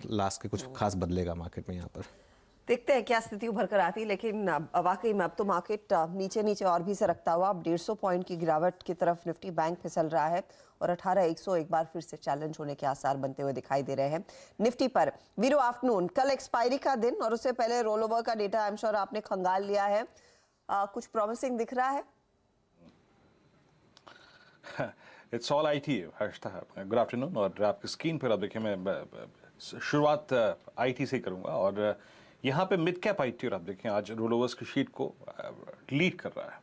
Last के कुछ खास बदलेगा मार्केट में यहाँ पर। देखते हैं क्या स्थिति उभर कर आती है, लेकिन वाकई में अब तो मार्केट नीचे नीचे और भी सरकता हुआ अब 150 पॉइंट की गिरावट की तरफ निफ्टी बैंक फिसल रहा है और 18,100 एक बार फिर से चैलेंज होने के आसार बनते हुए दिखाई दे रहे हैं निफ्टी पर। वीरो आफ्टरनून, कल एक्सपायरी का दिन और उससे पहले रोल ओवर का डेटा आई एम श्योर आपने खंगाल लिया है, कुछ प्रॉमिसिंग दिख रहा है? It's all IT Harshita. Good afternoon. और आपकी स्क्रीन पर आप देखिए, मैं शुरुआत आईटी से करूंगा और यहाँ पे मिड कैप आईटी और आप देखें आज रोल ओवर्स की शीट को लीड कर रहा है।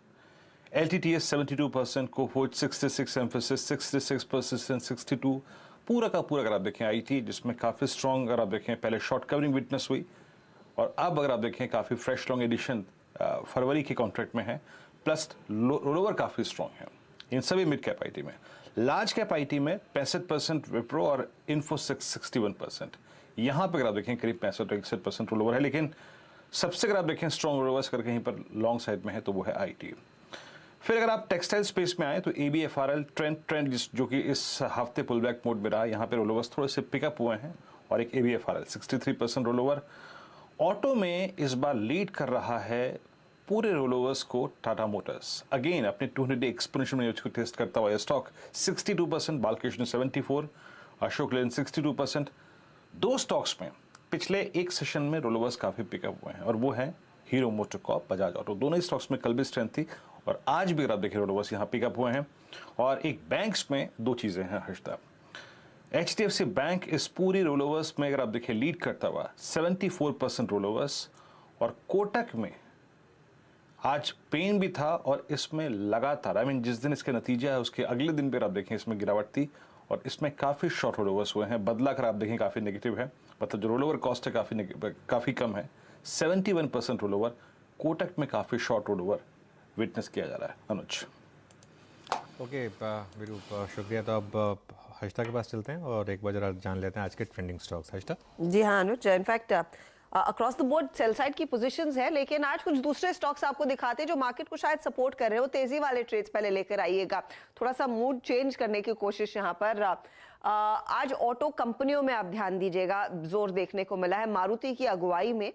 LTTS 72%, कोफोर्ज 66, एम्फेसिस 66, परसिस्टेंट 62, पूरा का पूरा अगर आप देखें आईटी जिसमें काफ़ी स्ट्रॉन्ग अगर आप देखें पहले शॉर्ट कवरिंग विटनेस हुई और अब अगर आप देखें काफ़ी फ्रेश लॉन्ग एडिशन फरवरी के कॉन्ट्रैक्ट में है, प्लस रोल ओवर काफ़ी स्ट्रॉन्ग है इन सभी मिड कैप आईटी में। लार्ज कैप आईटी में 65% विप्रो और इन्फोसिस 61%। यहाँ पे अगर आप देखें करीब 65-61% रोल ओवर है, लेकिन सबसे अगर आप देखें स्ट्रॉन्ग रोल ओवर्स अगर कहीं पर लॉन्ग साइड में है तो वो है आईटी। फिर अगर आप टेक्सटाइल स्पेस में आए तो ABFRL ट्रेंड जो कि इस हफ्ते पुल बैक मोड में रहा, यहाँ पे रोल ओवर्स थोड़े से पिकअप हुए हैं और एक ABFRL 63% रोल ओवर। ऑटो में इस बार लीड कर रहा है पूरे रोल ओवर्स को टाटा मोटर्स, अगेन अपने 200 एक्सपोनेंशियल मूव्स को टेस्ट करता हुआ स्टॉक 62%, बालकृष्ण 74, अशोक लेलैंड 62%। दो स्टॉक्स में पिछले एक सेशन में रोल ओवर्स काफी पिकअप हुए हैं और वो है हीरो मोटोकॉर्प, बजाज ऑटो। दोनों ही स्टॉक्स में कल भी स्ट्रेंथ थी और आज भी अगर आप देखें रोल ओवर्स यहाँ पिकअप हुए हैं। और एक बैंक्स में दो चीजें हैं हर्षदा, HDFC बैंक इस पूरी रोल ओवर्स में अगर आप देखें लीड करता हुआ 74% रोल ओवर्स, और कोटक में आज पेन भी था और इसमें लगातार जिस दिन इसके नतीजा है उसके अगले दिन पर आप देखें इसमें गिरावट थी और इसमें काफ़ी शॉर्ट रोल ओवर्स हुए हैं। बदला कर आप देखें काफ़ी नेगेटिव है, मतलब जो रोल ओवर कॉस्ट है काफ़ी कम है, 71% रोल ओवर। कोटक में काफ़ी शॉर्ट रोल ओवर विटनेस किया जा रहा है। अनुज ओके वीरू, शुक्रिया। तो अब हर्षिता के पास चलते हैं और एक बार जरा जान लेते हैं आज के ट्रेंडिंग स्टॉक्स। हर्षिता। जी हाँ Anuj, in fact across the board sell side की पोजीशंस है, लेकिन आज कुछ दूसरे स्टॉक्स आपको दिखाते हैं जो मार्केट को शायद सपोर्ट कर रहे हो। तेजी वाले ट्रेड्स पहले लेकर आइएगा, थोड़ा सा मूड चेंज करने की कोशिश यहाँ पर। आज ऑटो कंपनियों में आप ध्यान दीजिएगा, जोर देखने को मिला है। मारुति की अगुवाई में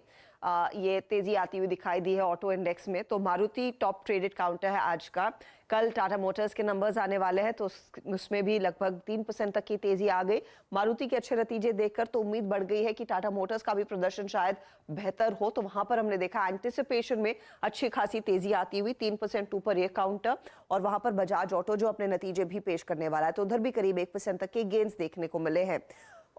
ये तेजी आती हुई दिखाई दी है ऑटो इंडेक्स में, तो मारुति टॉप ट्रेडेड काउंटर है आज का। कल टाटा मोटर्स के नंबर्स आने वाले हैं तो उसमें भी लगभग 3% तक की तेजी आ गई। मारुति के अच्छे नतीजे देखकर तो उम्मीद बढ़ गई है कि टाटा मोटर्स का भी प्रदर्शन शायद बेहतर हो, तो वहां पर हमने देखा एंटिसिपेशन में अच्छी खासी तेजी आती हुई 3% ऊपर ये काउंटर। और वहां पर बजाज ऑटो जो अपने नतीजे भी पेश करने वाला है तो उधर भी करीब 1% तक के गेन्स देखने को मिले हैं।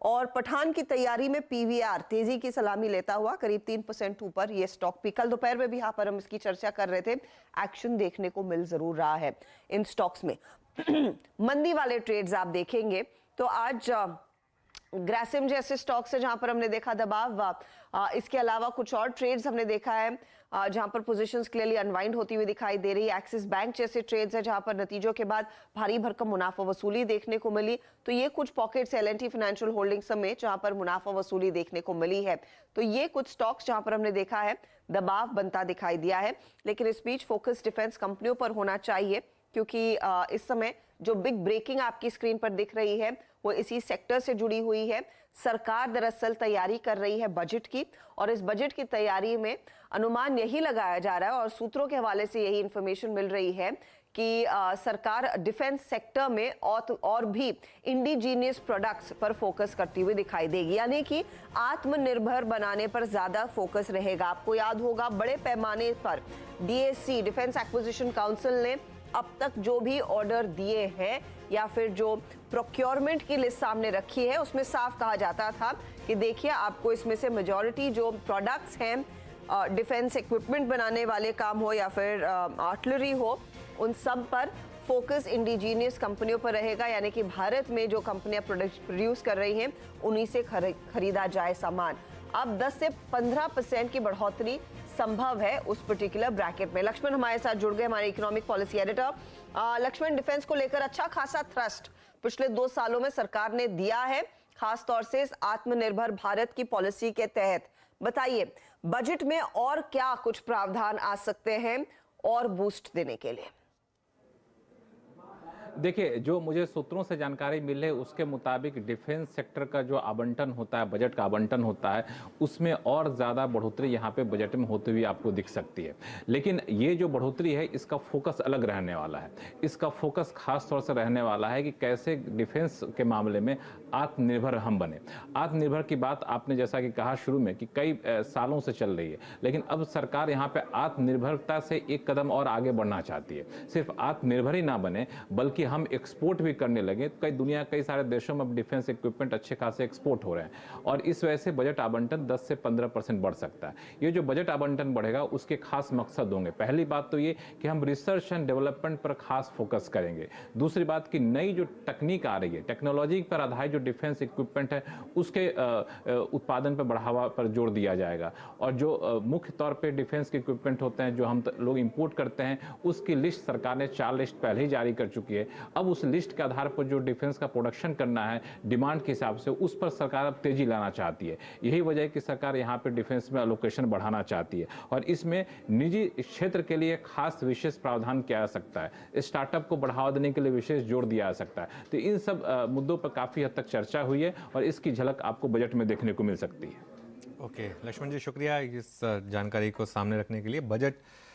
और पठान की तैयारी में PVR तेजी की सलामी लेता हुआ करीब 3% ऊपर ये स्टॉक भी। कल दोपहर में भी यहाँ पर हम इसकी चर्चा कर रहे थे, एक्शन देखने को मिल जरूर रहा है इन स्टॉक्स में। मंदी वाले ट्रेड्स आप देखेंगे तो आज ग्रासिम जैसे स्टॉक्स है जहां पर हमने देखा दबाव। इसके अलावा कुछ और ट्रेड्स हमने देखा है जहां पर पोजीशंस क्लियरली अनवाइंड होती हुई दिखाई दे रही है। एक्सिस बैंक जैसे ट्रेड्स है जहां पर नतीजों के बाद भारी भरकम मुनाफा वसूली देखने को मिली, तो ये कुछ पॉकेट्स L&T फाइनेंशियल होल्डिंग समेत जहां पर मुनाफा वसूली देखने को मिली है। तो ये कुछ स्टॉक्स जहां पर हमने देखा है दबाव बनता दिखाई दिया है, लेकिन इस बीच फोकस डिफेंस कंपनियों पर होना चाहिए क्योंकि इस समय जो बिग ब्रेकिंग आपकी स्क्रीन पर दिख रही है वो इसी सेक्टर से जुड़ी हुई है। सरकार दरअसल तैयारी कर रही है बजट की और इस बजट की तैयारी में अनुमान यही लगाया जा रहा है और सूत्रों के हवाले से यही इंफॉर्मेशन मिल रही है कि सरकार डिफेंस सेक्टर में और भी इंडिजीनियस प्रोडक्ट्स पर फोकस करती हुई दिखाई देगी, यानी कि आत्मनिर्भर बनाने पर ज्यादा फोकस रहेगा। आपको याद होगा बड़े पैमाने पर DAC डिफेंस एक्विजिशन काउंसिल ने अब तक जो भी ऑर्डर दिए हैं या फिर जो प्रोक्योरमेंट की लिस्ट सामने रखी है उसमें साफ कहा जाता था कि देखिए आपको इसमें से मेजॉरिटी जो प्रोडक्ट्स हैं डिफेंस इक्विपमेंट बनाने वाले काम हो या फिर आर्टिलरी हो, उन सब पर फोकस इंडिजीनियस कंपनियों पर रहेगा, यानी कि भारत में जो कंपनियां प्रोड्यूस कर रही हैं उन्हीं से खरीदा जाए सामान। अब 10 से 15% की बढ़ोतरी संभव है उस पर्टिकुलर ब्रैकेट में। लक्ष्मण हमारे साथ जुड़ गए, हमारे economic policy editor. Lakshman, defence को लेकर अच्छा खासा थ्रस्ट पिछले 2 सालों में सरकार ने दिया है, खास तौर से इस आत्मनिर्भर भारत की पॉलिसी के तहत। बताइए बजट में और क्या कुछ प्रावधान आ सकते हैं और बूस्ट देने के लिए? देखिए, जो मुझे सूत्रों से जानकारी मिली है उसके मुताबिक डिफेंस सेक्टर का जो आवंटन होता है, बजट का आवंटन होता है, उसमें और ज़्यादा बढ़ोतरी यहाँ पे बजट में होती हुई आपको दिख सकती है। लेकिन ये जो बढ़ोतरी है इसका फोकस अलग रहने वाला है। इसका फोकस खास तौर से रहने वाला है कि कैसे डिफेंस के मामले में आत्मनिर्भर हम बने। आत्मनिर्भर की बात आपने जैसा कि कहा शुरू में कि कई सालों से चल रही है, लेकिन अब सरकार यहाँ पे आत्मनिर्भरता से एक कदम और आगे बढ़ना चाहती है। सिर्फ आत्मनिर्भर ही ना बने बल्कि हम एक्सपोर्ट भी करने लगे। कई सारे देशों में अब डिफेंस इक्विपमेंट अच्छे खासे एक्सपोर्ट हो रहे हैं और इस वजह से बजट आवंटन 10 से 15% बढ़ सकता है। ये जो बजट आवंटन बढ़ेगा उसके खास मकसद होंगे। पहली बात तो ये कि हम रिसर्च एंड डेवलपमेंट पर खास फोकस करेंगे। दूसरी बात कि नई जो तकनीक आ रही है, टेक्नोलॉजी पर आधारित जो डिफेंस इक्विपमेंट है उसके उत्पादन पर बढ़ावा पर जोर दिया जाएगा। और जो मुख्य तौर पर डिफेंस के इक्विपमेंट होते हैं जो हम लोग इंपोर्ट करते हैं उसकी लिस्ट सरकार ने 4 लिस्ट पहले ही जारी कर चुकी है। अब उस लिस्ट के आधार पर जो डिफेंस का प्रोडक्शन करना है डिमांड के हिसाब से उस पर सरकार अब तेजी लाना चाहती है। यही वजह है कि सरकार यहाँ पे डिफेंस में एलोकेशन बढ़ाना चाहती है और इसमें निजी क्षेत्र के लिए खास विशेष प्रावधान किया जा सकता है। स्टार्टअप को बढ़ावा देने के लिए विशेष जोर दिया जा सकता है। तो इन सब मुद्दों पर काफ़ी हद तक चर्चा हुई है और इसकी झलक आपको बजट में देखने को मिल सकती है। ओके लक्ष्मण जी, शुक्रिया इस जानकारी को सामने रखने के लिए। बजट